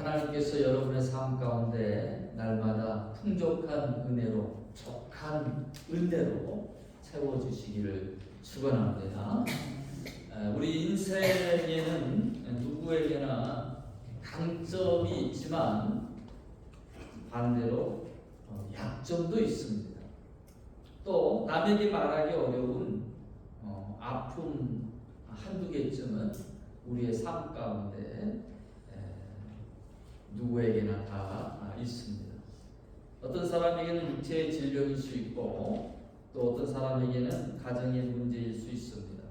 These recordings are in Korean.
하나님께서 여러분의 삶 가운데 날마다 풍족한 은혜로, 족한 은혜로 채워주시기를 축원합니다. 우리 인생에는 누구에게나 강점이 있지만 반대로 약점도 있습니다. 또 남에게 말하기 어려운 아픔 한두 개쯤은 우리의 삶 가운데 누구에게나 다 있습니다. 어떤 사람에게는 육체의 질병일 수 있고 또 어떤 사람에게는 가정의 문제일 수 있습니다.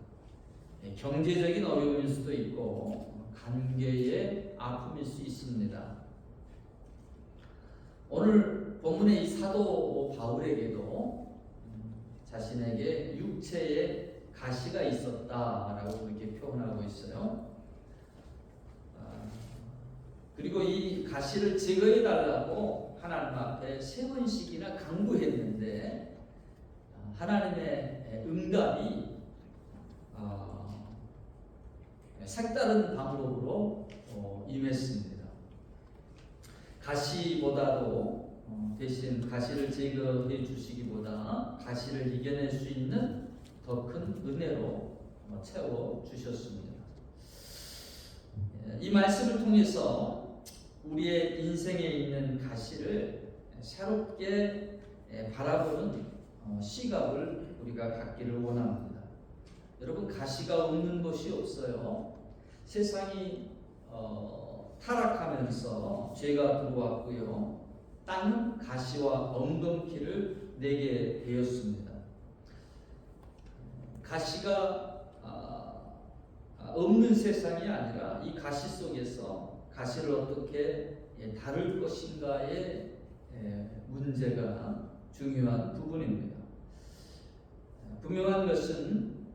경제적인 어려움일 수도 있고 관계의 아픔일 수 있습니다. 오늘 본문의 이 사도 바울에게도 자신에게 육체에 가시가 있었다라고 그렇게 표현하고 있어요. 그리고 이 가시를 제거해 달라고 하나님 앞에 3번씩이나 간구했는데 하나님의 응답이 색다른 방법으로 임했습니다. 가시보다도 대신 가시를 제거해 주시기보다 가시를 이겨낼 수 있는 더 큰 은혜로 채워 주셨습니다. 이 말씀을 통해서 우리의 인생에 있는 가시를 새롭게 바라보는 시각을 우리가 갖기를 원합니다. 여러분, 가시가 없는 것이 없어요. 세상이 타락하면서 죄가 들어왔고요. 땅은 가시와 엉겅퀴를 내게 되었습니다. 가시가 없는 세상이 아니라 이 가시 속에서 가시를 어떻게 다룰 것인가의 문제가 중요한 부분입니다. 분명한 것은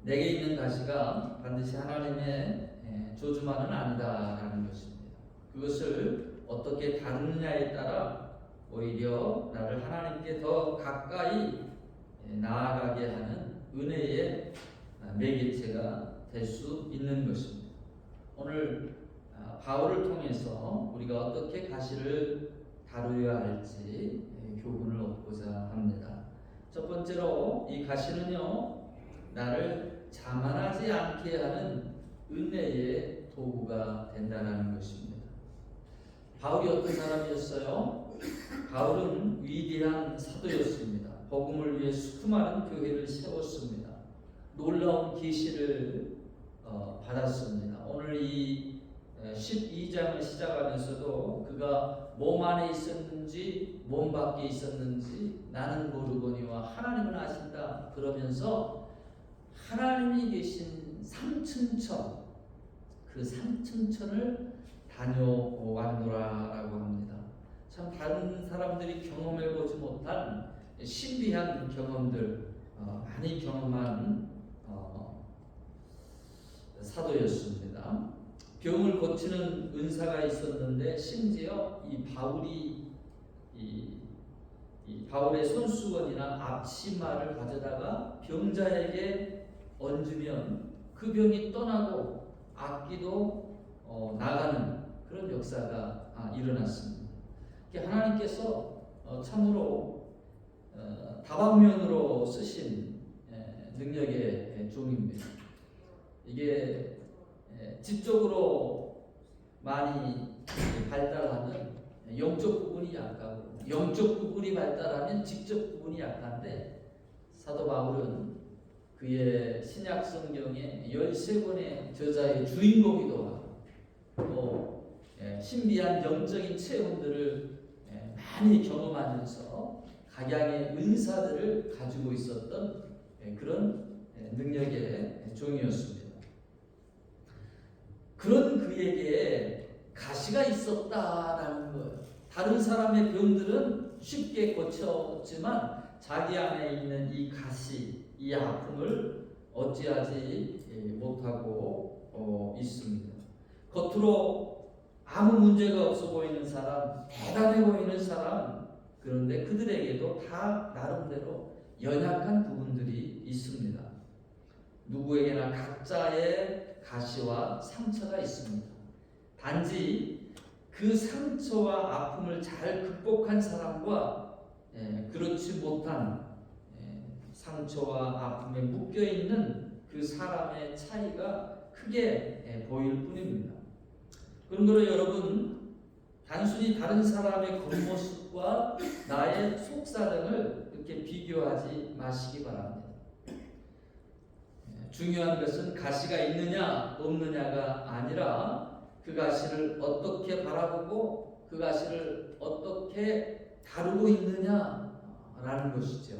내게 있는 가시가 반드시 하나님의 조주만은 아니다라는 것입니다. 그것을 어떻게 다루느냐에 따라 오히려 나를 하나님께 더 가까이 나아가게 하는 은혜의 매개체가 될 수 있는 것입니다. 오늘 바울을 통해서 우리가 어떻게 가시를 다루어야 할지 교훈을 얻고자 합니다. 첫 번째로 이 가시는요, 나를 자만하지 않게 하는 은혜의 도구가 된다는 것입니다. 바울이 어떤 사람이었어요? 바울은 위대한 사도였습니다. 복음을 위해 수많은 교회를 세웠습니다. 놀라운 계시를 받았습니다. 오늘 이 12장을 시작하면서도 그가 몸 안에 있었는지 몸 밖에 있었는지 나는 모르거니와 하나님은 아신다 그러면서 하나님이 계신 삼층천, 그 삼층천을 다녀왔노라라고 합니다. 참 다른 사람들이 경험해보지 못한 신비한 경험들 많이 경험한 사도였습니다. 병을 고치는 은사가 있었는데 심지어 이 바울이 바울의 손수건이나 앞치마를 가져다가 병자에게 얹으면 그 병이 떠나고 악기도 나가는 그런 역사가 일어났습니다. 하나님께서 참으로 다방면으로 쓰신 능력의 종입니다. 이게 지적으로 많이 발달하면 영적 부분이 약하고 영적 부분이 발달하면 지적 부분이 약한데 사도 바울은 그의 신약 성경의 13권의 저자의 주인공이기도 하고 또 신비한 영적인 체험들을 많이 경험하면서 각양의 은사들을 가지고 있었던 그런 능력의 종이었습니다. 그런 그에게 가시가 있었다라는 거예요. 다른 사람의 병들은 쉽게 고쳤지만 자기 안에 있는 이 가시, 이 아픔을 어찌하지 못하고 있습니다. 겉으로 아무 문제가 없어 보이는 사람, 대단해 보이는 사람, 그런데 그들에게도 다 나름대로 연약한 부분들이 있습니다. 누구에게나 각자의 가시와 상처가 있습니다. 단지 그 상처와 아픔을 잘 극복한 사람과 그렇지 못한 상처와 아픔에 묶여 있는 그 사람의 차이가 크게 보일 뿐입니다. 그러므로 여러분, 단순히 다른 사람의 겉모습과 나의 속사정을 이렇게 비교하지 마시기 바랍니다. 중요한 것은 가시가 있느냐 없느냐가 아니라 그 가시를 어떻게 바라보고 그 가시를 어떻게 다루고 있느냐라는 것이죠.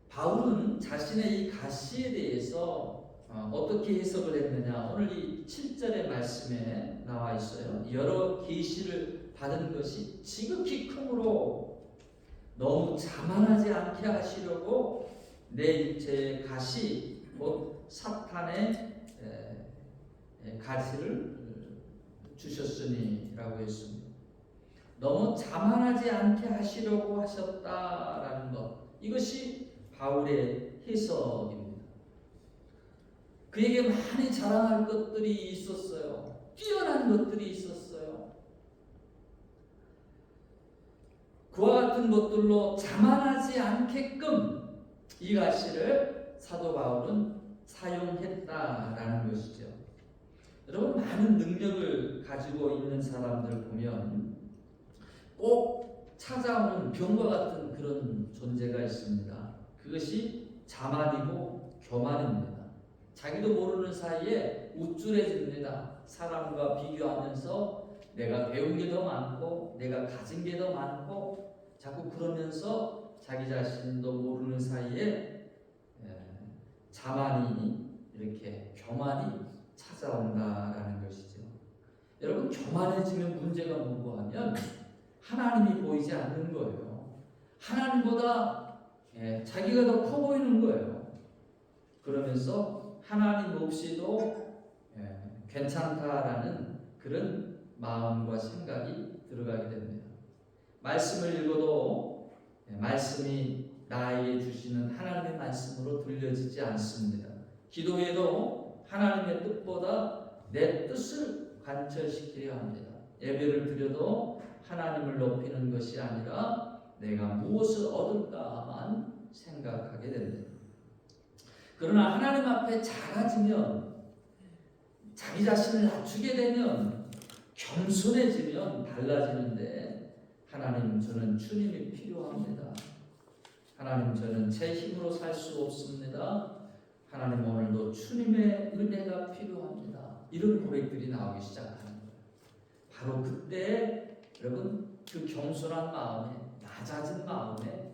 바울은 자신의 이 가시에 대해서 어떻게 해석을 했느냐, 오늘 이 7절의 말씀에 나와 있어요. 여러 계시를 받은 것이 지극히 크므로 너무 자만하지 않게 하시려고 내 육체의 가시, 곧 사탄의 가시를 주셨으니라고 했습니다. 너무 자만하지 않게 하시려고 하셨다라는 것, 이것이 바울의 해석입니다. 그에게 많이 자랑할 것들이 있었어요. 뛰어난 것들이 있었어요. 그와 같은 것들로 자만하지 않게끔 이 가시를 사도 바울은 사용했다라는 것이죠. 여러분, 많은 능력을 가지고 있는 사람들 보면 꼭 찾아오는 병과 같은 그런 존재가 있습니다. 그것이 자만이고 교만입니다. 자기도 모르는 사이에 우쭐해집니다. 사람과 비교하면서 내가 배운 게 더 많고 내가 가진 게 더 많고 자꾸 그러면서 자기 자신도 모르는 사이에 자만이 이렇게 교만이 찾아온다라는 것이죠. 여러분, 교만해지면 문제가 뭐고 하면 하나님이 보이지 않는 거예요. 하나님보다 자기가 더 커 보이는 거예요. 그러면서 하나님 없이도 괜찮다라는 그런 마음과 생각이 들어가게 됩니다. 말씀을 읽어도 말씀이 나에게 주시는 하나님의 말씀으로 들려지지 않습니다. 기도해도 하나님의 뜻보다 내 뜻을 관철시키려 합니다. 예배를 드려도 하나님을 높이는 것이 아니라 내가 무엇을 얻을까만 생각하게 됩니다. 그러나 하나님 앞에 작아지면, 자기 자신을 낮추게 되면, 겸손해지면 달라지는데, 하나님, 저는 주님이 필요합니다. 하나님, 저는 제 힘으로 살 수 없습니다. 하나님, 오늘도 주님의 은혜가 필요합니다. 이런 고백들이 나오기 시작하는 거예요. 바로 그때 여러분, 그 겸손한 마음에, 낮아진 마음에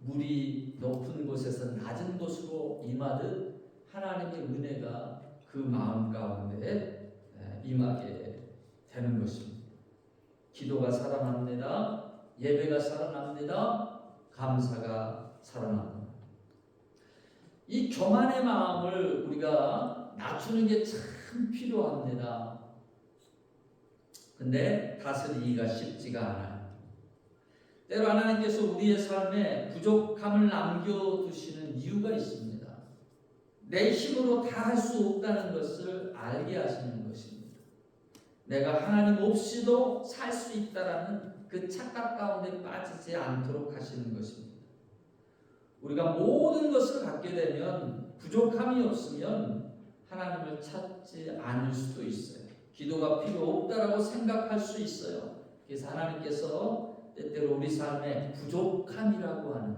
물이 높은 곳에서 낮은 곳으로 임하듯 하나님의 은혜가 그 마음 가운데 임하게 되는 것입니다. 기도가 살아납니다. 예배가 살아납니다. 감사가 살아납니다. 이 교만의 마음을 우리가 낮추는 게 참 필요합니다. 근데 다스리기가 쉽지가 않아요. 때로 하나님께서 우리의 삶에 부족함을 남겨두시는 이유가 있습니다. 내 힘으로 다 할 수 없다는 것을 알게 하시는 것입니다. 내가 하나님 없이도 살 수 있다라는 그 착각 가운데 빠지지 않도록 하시는 것입니다. 우리가 모든 것을 갖게 되면 부족함이 없으면 하나님을 찾지 않을 수도 있어요. 기도가 필요 없다라고 생각할 수 있어요. 그래서 하나님께서 때때로 우리 삶에 부족함이라고 하는,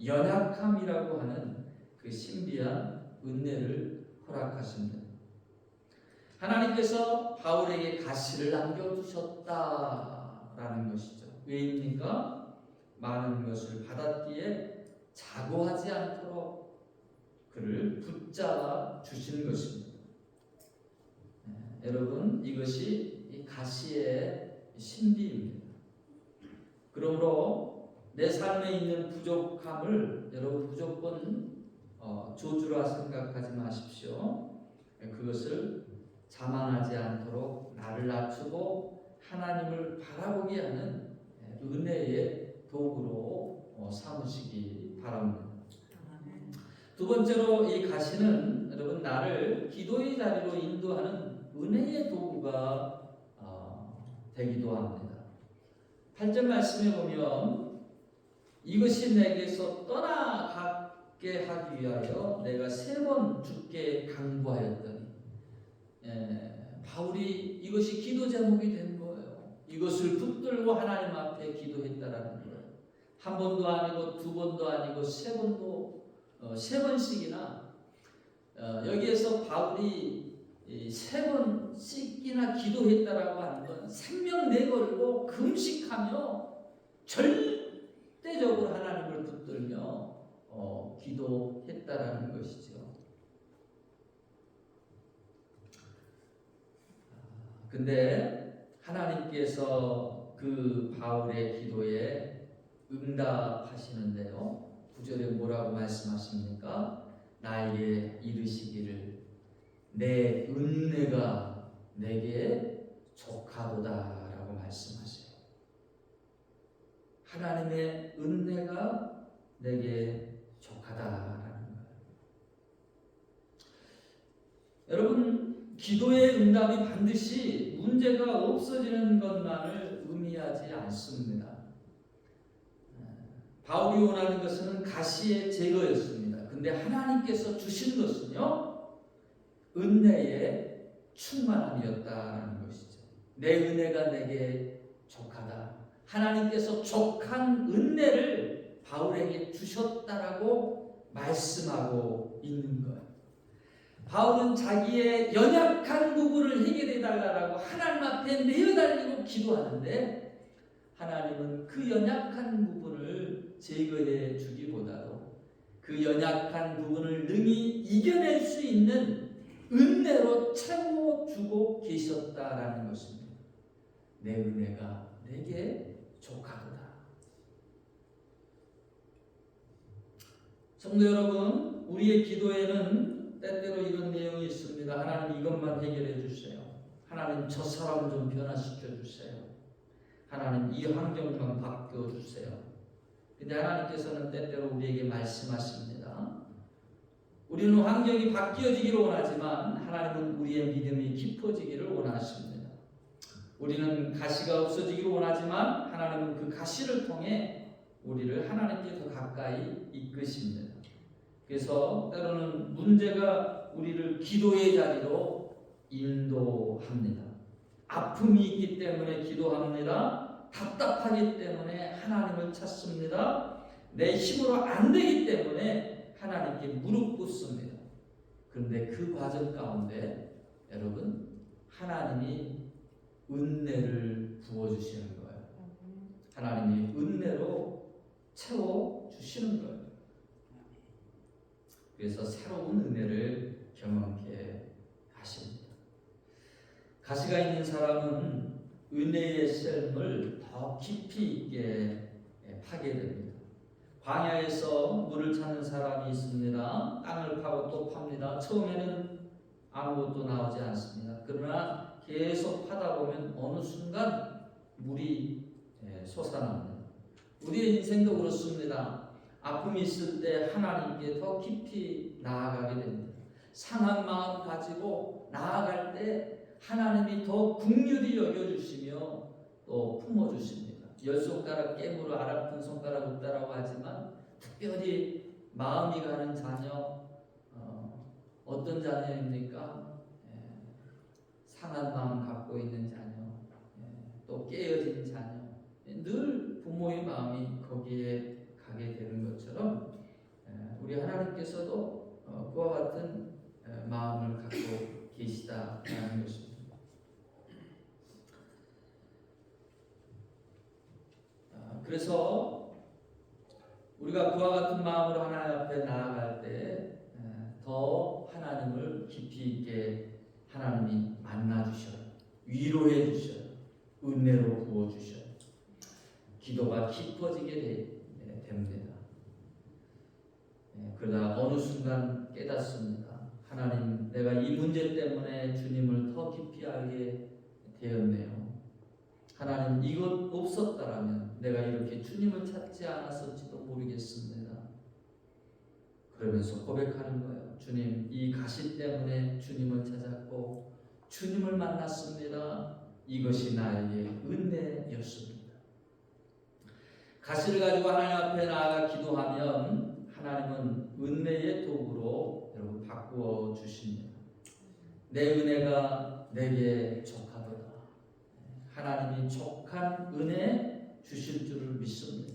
연약함이라고 하는 그 신비한 은혜를 허락하십니다. 하나님께서 바울에게 가시를 남겨두셨다라는 것이죠. 왜입니까? 많은 것을 받았기에 자고하지 않도록 그를 붙잡아 주시는 것입니다. 여러분, 이것이 이 가시의 신비입니다. 그러므로 내 삶에 있는 부족함을 여러분 무조건 저주라 생각하지 마십시오. 그것을 자만하지 않도록 나를 낮추고 하나님을 바라보게 하는 은혜의 도구로 삼으시기 바랍니다. 두 번째로 이 가시는 여러분 나를 기도의 자리로 인도하는 은혜의 도구가 되기도 합니다. 8절 말씀에 보면 이것이 내게서 떠나가게 하기 위하여 내가 3번 주께 간구하였더니, 바울이 이것이 기도 제목이 된 거예요. 이것을 붙들고 하나님 앞에 기도했다라는 거예요. 한 번도 아니고 2번도 아니고 3번도 3번씩이나 여기에서 바울이 3번씩이나 기도했다라고 하는 건 생명 내걸고 금식하며 절대적으로 하나님을 붙들며 기도했다라는 것이죠. 근데 하나님께서 그 바울의 기도에 응답하시는데요. 9절에 뭐라고 말씀하십니까? 나에게 이르시기를 내 은혜가 내게 족하도다 라고 말씀하세요. 하나님의 은혜가 내게 족하다라는 거예요. 여러분, 기도의 응답이 반드시 문제가 없어지는 것만을 의미하지 않습니다. 바울이 원하는 것은 가시의 제거였습니다. 근데 하나님께서 주신 것은요, 은혜의 충만함이었다라는 것이죠. 내 은혜가 내게 족하다. 하나님께서 족한 은혜를 바울에게 주셨다라고 말씀하고 있는 거예요. 바울은 자기의 연약한 부분을 해결해달라고 하나님 앞에 내어달리고 기도하는데, 하나님은 그 연약한 부분을 제거해 주기보다도 그 연약한 부분을 능히 이겨낼 수 있는 은혜로 채워주고 계셨다라는 것입니다. 내 은혜가 내게 족하도다. 성도 여러분, 우리의 기도에는 때때로 이런 내용이 있습니다. 하나님 이것만 해결해 주세요. 하나님 저 사람 좀 변화시켜 주세요. 하나님 이 환경만 바뀌어 주세요. 근데 하나님께서는 때때로 우리에게 말씀하십니다. 우리는 환경이 바뀌어지기를 원하지만 하나님은 우리의 믿음이 깊어지기를 원하십니다. 우리는 가시가 없어지기를 원하지만 하나님은 그 가시를 통해 우리를 하나님께 더 가까이 이끄십니다. 그래서 때로는 문제가 우리를 기도의 자리로 인도합니다. 아픔이 있기 때문에 기도합니다. 답답하기 때문에 하나님을 찾습니다. 내 힘으로 안 되기 때문에 하나님께 무릎 꿇습니다. 그런데 그 과정 가운데 여러분, 하나님이 은혜를 부어주시는 거예요. 하나님이 은혜로 채워주시는 거예요. 그래서 새로운 은혜를 경험케 하십니다. 가시가 있는 사람은 은혜의 샘을 더 깊이 있게 파게 됩니다. 광야에서 물을 찾는 사람이 있습니다. 땅을 파고 또 팝니다. 처음에는 아무것도 나오지 않습니다. 그러나 계속 파다 보면 어느 순간 물이 솟아납니다. 우리의 인생도 그렇습니다. 아픔이 있을 때 하나님께 더 깊이 나아가게 됩니다. 상한 마음 가지고 나아갈 때 하나님이 더 긍휼히 여겨주시며 또 품어주십니다. 10손가락 깨물어 알아픈 손가락 없다라고 하지만 특별히 마음이 가는 자녀, 어떤 자녀입니까? 상한 마음 갖고 있는 자녀, 또 깨어진 자녀, 늘 부모의 마음이 거기에 가게 되는 것처럼 우리 하나님께서도 그와 같은 마음을 갖고 계시다라는 것입니다. 그래서 우리가 그와 같은 마음으로 하나님 앞에 나아갈 때 더 하나님을 깊이 있게 하나님이 만나주셔요. 위로해 주셔요. 은혜로 부어주셔요. 기도가 깊어지게 됩니다. 그러다 어느 순간 깨닫습니다. 하나님, 내가 이 문제 때문에 주님을 더 깊이 알게 되었네요. 하나님, 이것 없었다라면 내가 이렇게 주님을 찾지 않았을지도 모르겠습니다. 그러면서 고백하는 거예요. 주님, 이 가시 때문에 주님을 찾았고 주님을 만났습니다. 이것이 나에게 은혜였습니다. 가시를 가지고 하나님 앞에 나아가 기도하면 하나님은 은혜의 도구로 여러분 바꾸어 주십니다. 내 은혜가 내게 족하도다. 하나님이 족한 은혜 주실 줄을 믿습니다.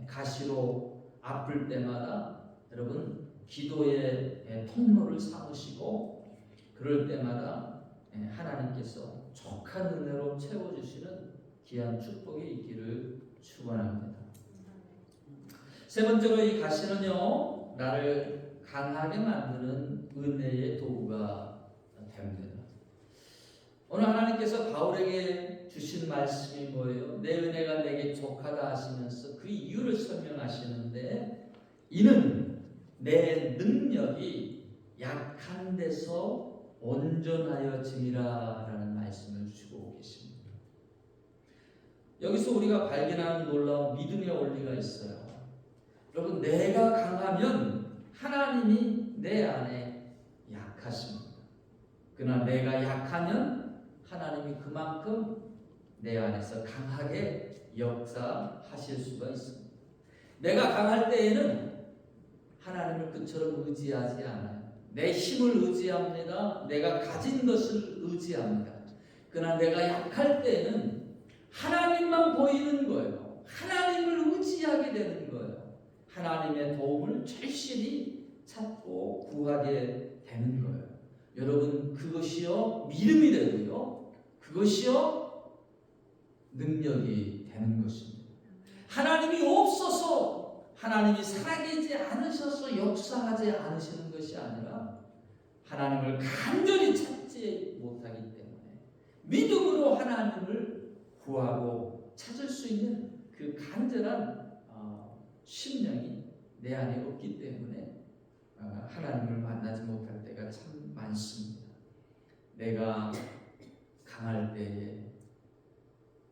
가시로 아플 때마다 여러분 기도의 통로를 삼으시고 그럴 때마다 하나님께서 족한 은혜로 채워주시는 귀한 축복이 있기를 축원합니다. 세 번째로 이 가시는요, 나를 강하게 만드는 은혜의 도구가 됩니다. 오늘 하나님께서 바울에게 주신 말씀이 뭐예요? 내 은혜가 내게 족하다 하시면서 그 이유를 설명하시는데, 이는 내 능력이 약한 데서 온전하여짐이라 라는 말씀을 주시고 계십니다. 여기서 우리가 발견하는 놀라운 믿음의 원리가 있어요. 여러분, 내가 강하면 하나님이 내 안에 약하십니다. 그러나 내가 약하면 하나님이 그만큼 내 안에서 강하게 역사하실 수가 있습니다. 내가 강할 때에는 하나님을 그처럼 의지하지 않아요. 내 힘을 의지합니다. 내가 가진 것을 의지합니다. 그러나 내가 약할 때에는 하나님만 보이는 거예요. 하나님을 의지하게 되는 거예요. 하나님의 도움을 절실히 찾고 구하게 되는 거예요. 여러분, 그것이요 믿음이 되고요, 그것이요 능력이 되는 것입니다. 하나님이 없어서, 하나님이 살아계시지 않으셔서 역사하지 않으시는 것이 아니라 하나님을 간절히 찾지 못하기 때문에 믿음으로 하나님을 구하고 찾을 수 있는 그 간절한 심령이 내 안에 없기 때문에 하나님을 만나지 못할 때가 참 많습니다. 내가 강할 때에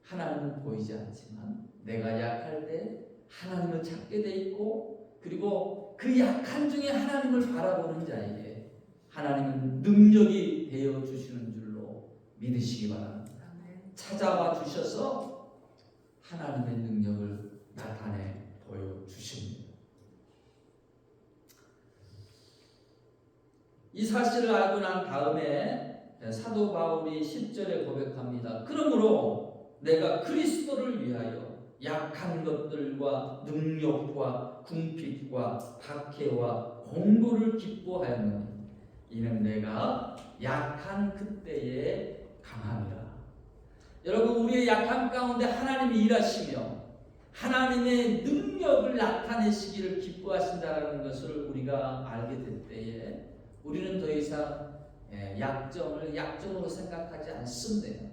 하나님은 보이지 않지만 내가 약할 때 하나님을 찾게 돼 있고, 그리고 그 약한 중에 하나님을 바라보는 자에게 하나님은 능력이 되어 주시는 줄로 믿으시기 바랍니다. 찾아와 주셔서 하나님의 능력을 나타내 보여주십니다. 이 사실을 알고 난 다음에 사도 바울이 10절에 고백합니다. 그러므로 내가 그리스도를 위하여 약한 것들과 능력과 궁핍과 박해와 공고를 기뻐하였노니 이는 내가 약한 그때에 강함이라. 여러분, 우리의 약함 가운데 하나님이 일하시며 하나님의 능력을 나타내시기를 기뻐하신다는 것을 우리가 알게 될 때에 우리는 더 이상 약점을 약점으로 생각하지 않습니다.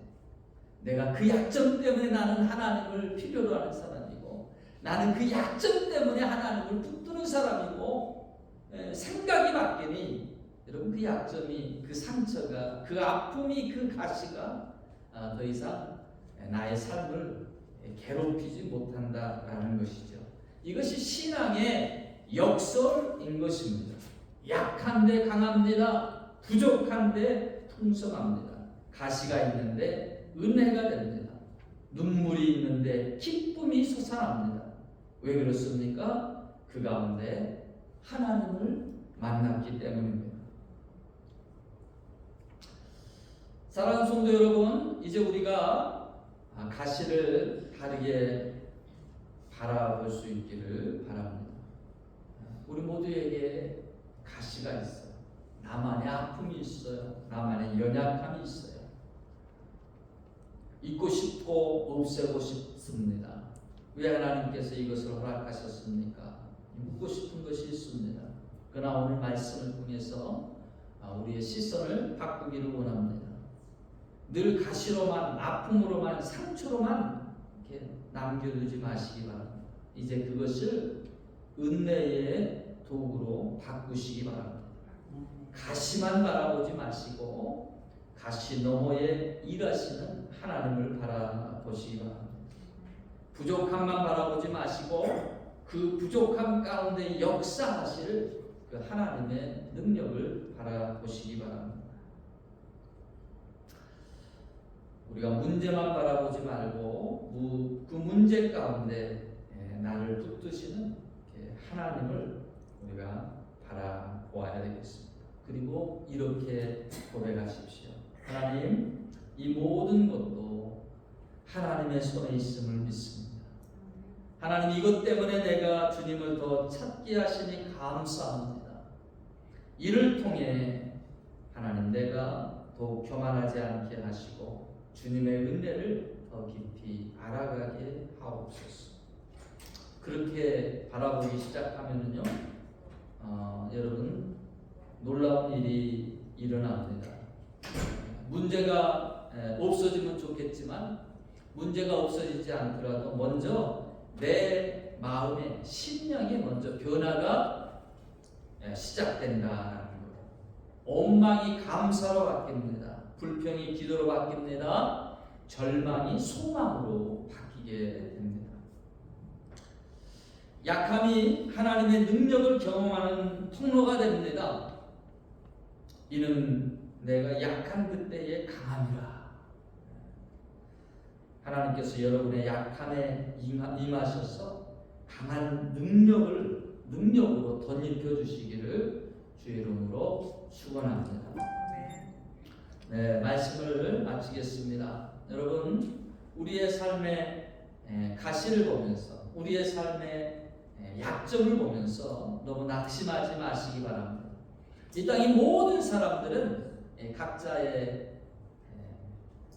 내가 그 약점 때문에 나는 하나님을 필요로 하는 사람이고, 나는 그 약점 때문에 하나님을 붙드는 사람이고, 생각이 바뀌니 여러분, 그 약점이, 그 상처가, 그 아픔이, 그 가시가 더 이상 나의 삶을 괴롭히지 못한다라는 것이죠. 이것이 신앙의 역설인 것입니다. 약한데 강합니다. 부족한데 풍성합니다. 가시가 있는데 은혜가 됩니다. 눈물이 있는데 기쁨이 솟아납니다. 왜 그렇습니까? 그 가운데 하나님을 만났기 때문입니다. 사랑하는 성도 여러분, 이제 우리가 가시를 다르게 바라볼 수 있기를 바랍니다. 우리 모두에게 가시가 있어요. 나만의 아픔이 있어요. 나만의 연약함이 있어요. 잊고 싶고 없애고 싶습니다. 왜 하나님께서 이것을 허락하셨습니까? 묻고 싶은 것이 있습니다. 그러나 오늘 말씀을 통해서 우리의 시선을 바꾸기를 원합니다. 늘 가시로만, 아픔으로만, 상처로만 이렇게 남겨두지 마시기 바랍니다. 이제 그것을 은혜의 도구로 바꾸시기 바랍니다. 가시만 바라보지 마시고 가시 너머에 일하시는 하나님을 바라보시기 바랍니다. 부족함만 바라보지 마시고 그 부족함 가운데 역사하실 그 하나님의 능력을 바라보시기 바랍니다. 우리가 문제만 바라보지 말고 그 문제 가운데 나를 붙드시는 하나님을 우리가 바라보아야 되겠습니다. 그리고 이렇게 고백하십시오. 하나님, 이 모든 것도 하나님의 손에 있음을 믿습니다. 하나님, 이것 때문에 내가 주님을 더 찾게 하시니 감사합니다. 이를 통해 하나님, 내가 더욱 교만하지 않게 하시고 주님의 은혜를 더 깊이 알아가게 하옵소서. 그렇게 바라보기 시작하면은요, 여러분, 놀라운 일이 일어납니다. 문제가 없어지면 좋겠지만 문제가 없어지지 않더라도 먼저 내 마음의 심령이 먼저 변화가 시작된다는 거예요. 원망이 감사로 바뀝니다. 불평이 기도로 바뀝니다. 절망이 소망으로 바뀌게 됩니다. 약함이 하나님의 능력을 경험하는 통로가 됩니다. 이는 내가 약한 그때에 강함이라. 하나님께서 여러분의 약함에 임하셔서 강한 능력으로 덧입혀 주시기를 주의 이름으로 축원합니다. 네, 말씀을 마치겠습니다. 여러분, 우리의 삶의 가시를 보면서, 우리의 삶의 약점을 보면서 너무 낙심하지 마시기 바랍니다. 이 땅의 모든 사람들은 각자의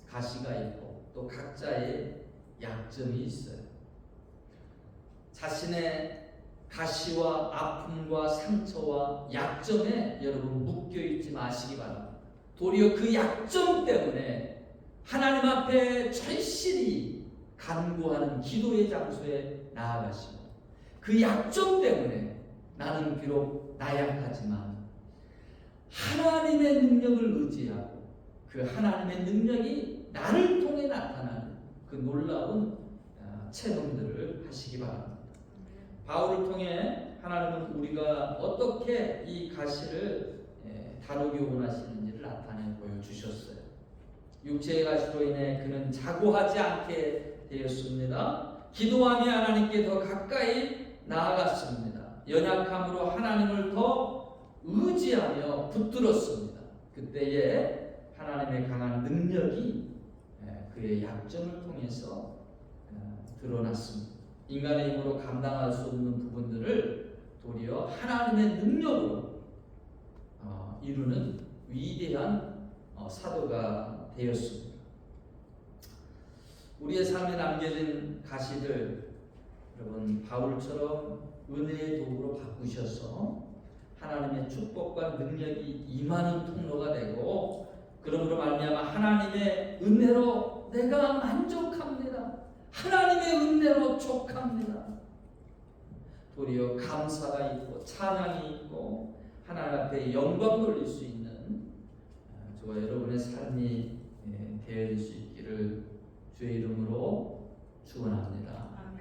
가시가 있고 또 각자의 약점이 있어요. 자신의 가시와 아픔과 상처와 약점에 여러분 묶여 있지 마시기 바랍니다. 도리어 그 약점 때문에 하나님 앞에 절실히 간구하는 기도의 장소에 나아가시고, 그 약점 때문에 나는 비록 나약하지만 하나님의 능력을 의지하고 그 하나님의 능력이 나를 통해 나타나는 그 놀라운 체험들을 하시기 바랍니다. 바울을 통해 하나님은 우리가 어떻게 이 가시를 다루기 원하시는지를 나타내 보여주셨어요. 육체의 가시로 인해 그는 자고하지 않게 되었습니다. 기도하며 하나님께 더 가까이 나아갔습니다. 연약함으로 하나님을 더 의지하며 붙들었습니다. 그때에 하나님의 강한 능력이 그의 약점을 통해서 드러났습니다. 인간의 힘으로 감당할 수 없는 부분들을 도리어 하나님의 능력으로 이루는 위대한 사도가 되었습니다. 우리의 삶에 남겨진 가시들, 여러분, 바울처럼 은혜의 도구로 바꾸셔서 하나님의 축복과 능력이 임하는 통로가 되고, 그러므로 말미암아 하나님의 은혜로 내가 만족합니다. 하나님의 은혜로 족합니다. 도리어 감사가 있고 찬양이 있고 하나님 앞에 영광 돌릴 수 있는 저와 여러분의 삶이 되어질 수 있기를 주의 이름으로 축원합니다.